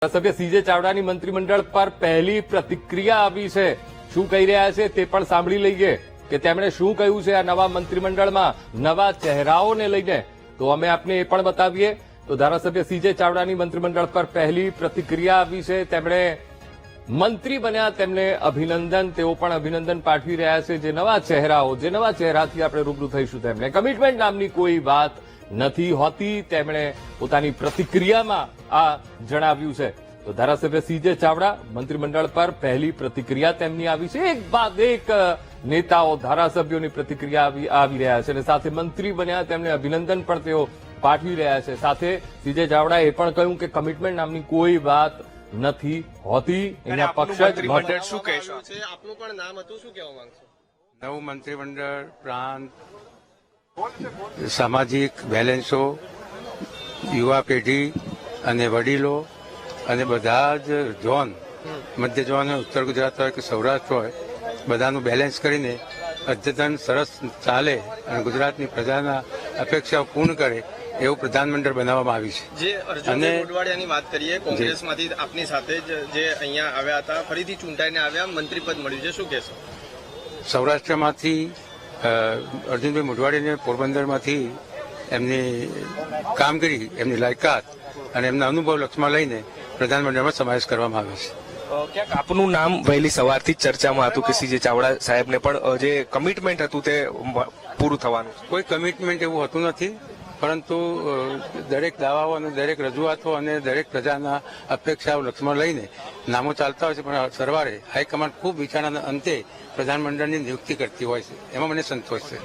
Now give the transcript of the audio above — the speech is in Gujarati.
સભ્ય સીજે ચાવડાની મંત્રીમંડળ પર પહેલી પ્રતિક્રિયા આવી છે। શું કહી રહ્યા છે તે પણ સાંભળી લઈએ કે તેમણે શું કહ્યું છે આ નવા મંત્રીમંડળમાં નવા ચહેરાઓને લઈને। તો અમે આપને એ પણ બતાવીએ તો ધારાસભ્ય સીજે ચાવડાની મંત્રીમંડળ પર પહેલી પ્રતિક્રિયા આવી છે। તેમણે મંત્રી બન્યા તેમને અભિનંદન, તેઓ પણ અભિનંદન પાઠવી રહ્યા છે। જે નવા ચહેરાઓ, જે નવા ચહેરાથી આપણે રૂબરૂ થઈશું તેમને કમિટમેન્ટ નામની કોઈ વાત નથી હોતી, તેમણે પોતાની પ્રતિક્રિયામાં આ જણાવ્યું છે। તો ધારાસભ્ય સીજે ચાવડા મંત્રીમંડળ પર પહેલી પ્રતિક્રિયા તેમની આવી છે। એક બાદ એક નેતાઓ ધારાસભ્યોની પ્રતિક્રિયા આવી રહ્યા છે અને સાથે મંત્રી બન્યા તેમને અભિનંદન પણ તેઓ પાઠવી રહ્યા છે। સાથે સીજે ચાવડાએ એ પણ કહ્યું કે કમિટમેન્ટ નામની કોઈ વાત નથી હોતી, એના પક્ષ શું કહેશો? આપનું પણ નામ હતું, શું કહેવા માંગશો? નવું મંત્રીમંડળ પ્રાંત સામાજિક બેલેન્સો, યુવા પેઢી અને વડીલો અને બધા જ ઝોન, મધ્ય ઝોન હોય, ઉત્તર ગુજરાત હોય કે સૌરાષ્ટ્ર હોય, બધાનું બેલેન્સ કરીને અદ્યતન સરસ ચાલે અને ગુજરાતની પ્રજાના અપેક્ષાઓ પૂર્ણ કરે એવું પ્રધાનમંડળ બનાવવામાં આવ્યું છે। જે અર્જુનભાઈ મોઢવાડિયાની વાત કરીએ, કોંગ્રેસમાંથી આપની સાથે જ જે અહીંયા આવ્યા હતા, ફરીથી ચૂંટાઈને આવ્યા, મંત્રીપદ મળ્યું છે, શું કહેશો? સૌરાષ્ટ્રમાંથી અર્જુનભાઈ મોઢવાડીને પોરબંદરમાંથી એમની કામગીરી, એમની લાયકાત અને એમના અનુભવ લક્ષમાં લઈને પ્રધાનમંડળમાં સમાવેશ કરવામાં આવ્યો છે। ક્યાંક આપનું નામ વહેલી સવારથી જ ચર્ચામાં હતું કે સીજે ચાવડા સાહેબને પણ જે કમિટમેન્ટ હતું તે પૂરું થવાનું છે। કોઈ કમિટમેન્ટ એવું હોતું નથી, પરંતુ દરેક દાવાઓ અને દરેક રજૂઆતો અને દરેક પ્રજાના અપેક્ષાઓ લક્ષમાં લઈને નામો ચાલતા હોય છે, પણ સરવારે હાઈકમાન્ડ ખૂબ વિચારણાના અંતે પ્રધાનમંડળની નિયુક્તિ કરતી હોય છે, એમાં મને સંતોષ છે।